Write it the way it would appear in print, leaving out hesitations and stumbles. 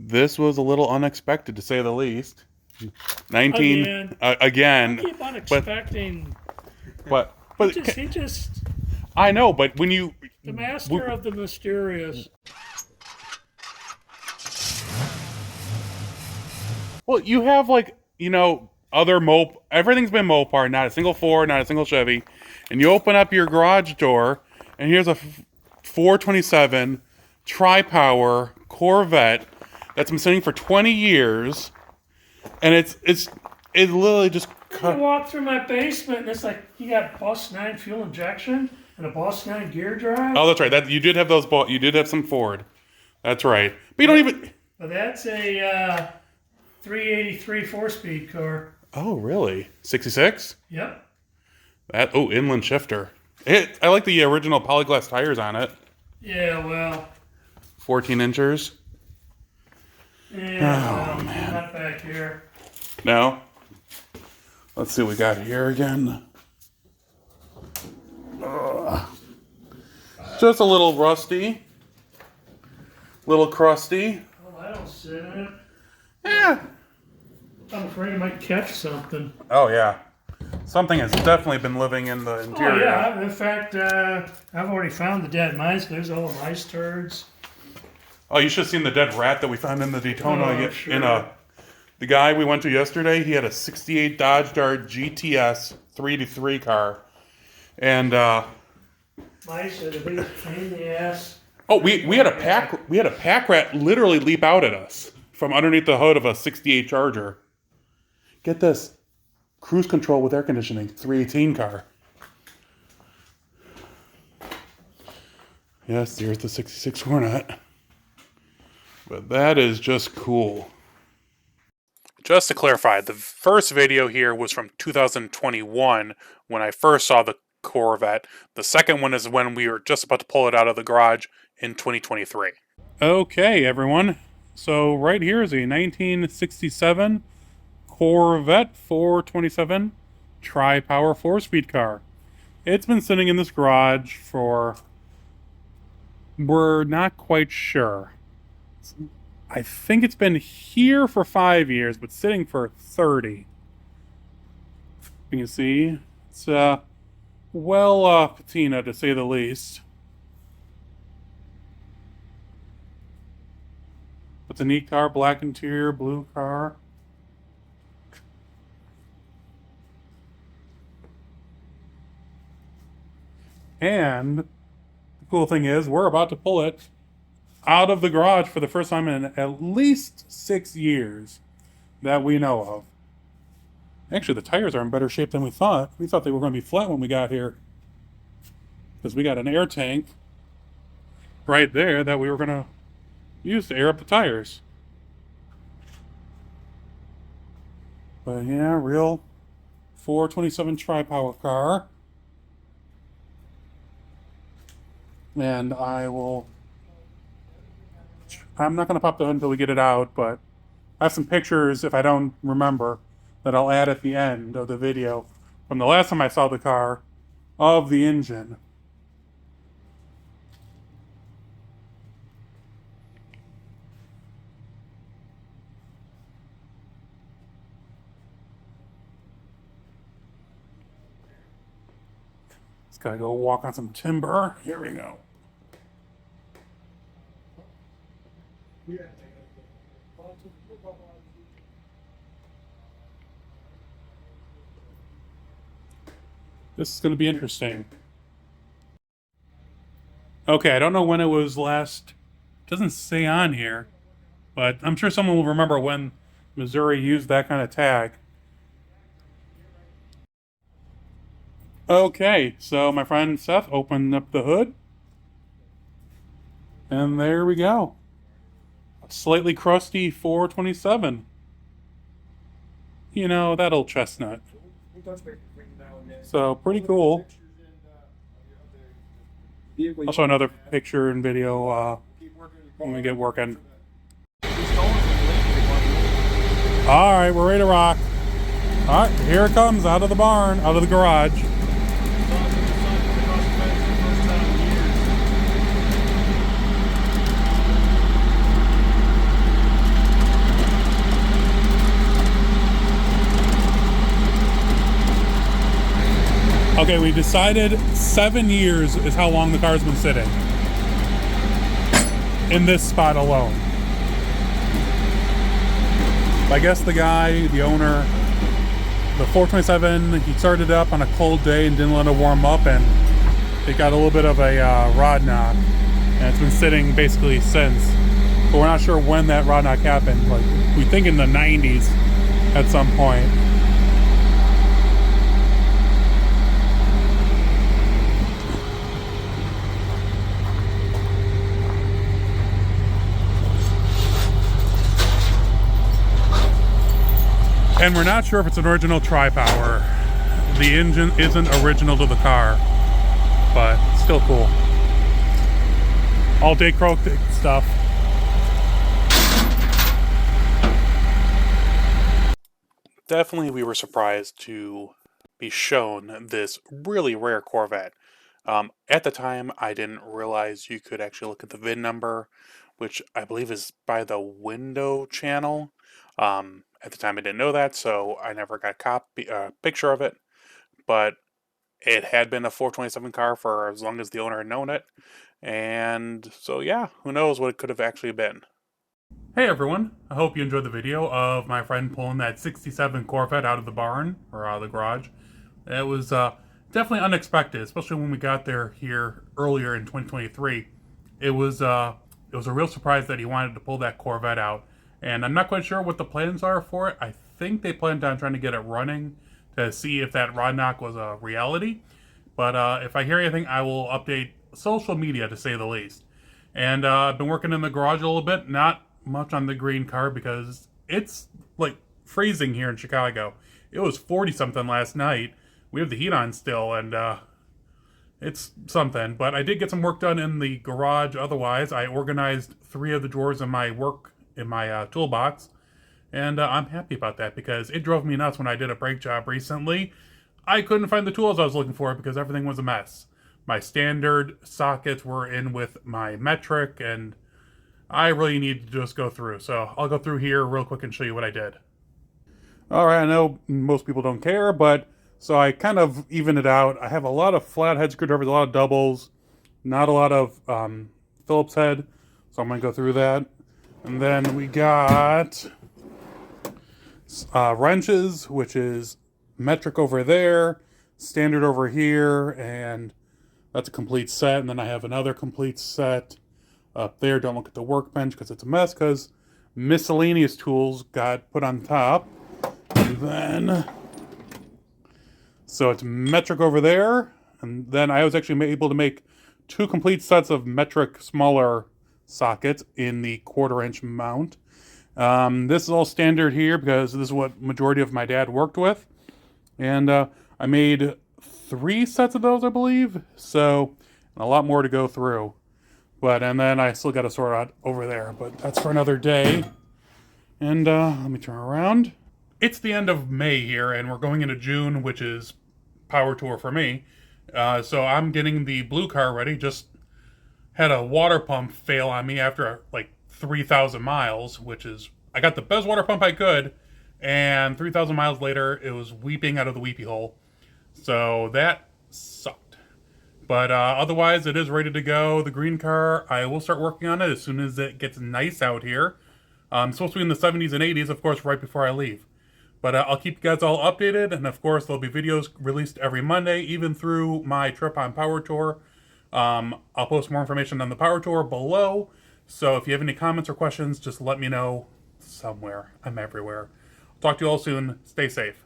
This was a little unexpected, to say the least. 19 Again. again. I keep on expecting. But He just I know, but when you the master of the mysterious. well, you have like other everything's been Mopar, not a single Ford, not a single Chevy, and you open up your garage door, and here's a 427 tri-power Corvette that's been sitting for 20 years, and it's literally just. You walk through my basement, and it's like you got Boss 9 fuel injection and a Boss 9 gear drive. Oh, that's right. That you did have those. You did have some Ford. That's right. But you don't even. But that's a 383 4-speed car. Oh, really? 66? Yep. Inland shifter. I like the original polyglass tires on it. Yeah, well. 14 inches. Yeah, man. Not back here. No. Let's see what we got here again. Just a little rusty. Little crusty. Well, I don't sit in it. Yeah. I'm afraid I might catch something. Oh, yeah. Something has definitely been living in the interior. Oh, yeah. In fact, I've already found the dead mice. There's all the mice turds. Oh, you should have seen the dead rat that we found in the Daytona. Sure. The guy we went to yesterday, he had a 68 Dodge Dart GTS 3-3 car. And mice are the biggest pain in the ass. oh, we had a pack rat literally leap out at us from underneath the hood of a 68 Charger. Get this. Cruise control with air conditioning, 318 car. Yes, there's the 66 Hornet. But that is just cool. Just to clarify, the first video here was from 2021 when I first saw the Corvette. The second one is when we were just about to pull it out of the garage in 2023. Okay, everyone. So right here is a 1967 Corvette 427 tri-power 4-speed car. It's been sitting in this garage for, we're not quite sure. I think it's been here for 5 years, but sitting for 30. You can see it's patina, to say the least. It's a neat car, black interior, blue car. And the cool thing is, we're about to pull it out of the garage for the first time in at least 6 years that we know of. Actually, the tires are in better shape than we thought. We thought they were going to be flat when we got here, because we got an air tank right there that we were going to use to air up the tires. But yeah, real 427 tri-power car. And I'm not going to pop the hood until we get it out, but I have some pictures, if I don't remember, that I'll add at the end of the video from the last time I saw the car, of the engine. Just gotta go walk on some timber. Here we go. This is going to be interesting. Okay, I don't know when it was last. It doesn't say on here, but I'm sure someone will remember when Missouri used that kind of tag. Okay, so my friend Seth opened up the hood. And there we go. A slightly crusty 427. You know, that old chestnut. So, pretty cool. I'll show another picture and video when we get working. Alright, we're ready to rock. Alright, here it comes out of the barn, out of the garage. Okay, we decided 7 years is how long the car's been sitting. In this spot alone. I guess the guy, the owner, the 427, he started up on a cold day and didn't let it warm up, and it got a little bit of a rod knock. And it's been sitting basically since. But we're not sure when that rod knock happened. Like, we think in the 90s at some point. And we're not sure if it's an original tri-power. The engine isn't original to the car, but still cool. All day croak stuff. Definitely we were surprised to be shown this really rare Corvette. At the time, I didn't realize you could actually look at the VIN number, which I believe is by the window channel. At the time, I didn't know that, so I never got a picture of it. But it had been a 427 car for as long as the owner had known it. And so, yeah, who knows what it could have actually been. Hey everyone, I hope you enjoyed the video of my friend pulling that 67 Corvette out of the barn, or out of the garage. It was definitely unexpected, especially when we got there here earlier in 2023. It was a real surprise that he wanted to pull that Corvette out. And I'm not quite sure what the plans are for it. I think they planned on trying to get it running to see if that rod knock was a reality. But if I hear anything, I will update social media, to say the least. And I've been working in the garage a little bit, not much on the green car because it's like freezing here in Chicago. It was 40 something last night. We have the heat on still, and it's something. But I did get some work done in the garage. Otherwise, I organized 3 of the drawers in my toolbox, and I'm happy about that because it drove me nuts when I did a brake job recently. I couldn't find the tools I was looking for because everything was a mess. My standard sockets were in with my metric, and I really need to just go through. So I'll go through here real quick and show you what I did. Alright, I know most people don't care, but so I kind of even it out. I have a lot of flathead screwdrivers, a lot of doubles, not a lot of Phillips head, so I'm going to go through that. And then we got wrenches, which is metric over there, standard over here, and that's a complete set. And then I have another complete set up there. Don't look at the workbench because it's a mess, because miscellaneous tools got put on top. And then, so it's metric over there. And then I was actually able to make 2 complete sets of metric smaller sockets in the 1/4-inch mount. This is all standard here because this is what majority of my dad worked with. And I made 3 sets of those, I believe. So, a lot more to go through. And then I still got to sort out over there, but that's for another day. And let me turn around. It's the end of May here, and we're going into June, which is power tour for me. So I'm getting the blue car ready. Just had a water pump fail on me after like 3,000 miles, which is, I got the best water pump I could, and 3,000 miles later, it was weeping out of the weepy hole. So that sucked. But otherwise, it is ready to go. The green car, I will start working on it as soon as it gets nice out here. It's supposed to be in the 70s and 80s, of course, right before I leave. But I'll keep you guys all updated, and of course, there'll be videos released every Monday, even through my trip on Power Tour. I'll post more information on the Power Tour below, so if you have any comments or questions, just let me know somewhere. I'm everywhere. Talk to you all soon. Stay safe.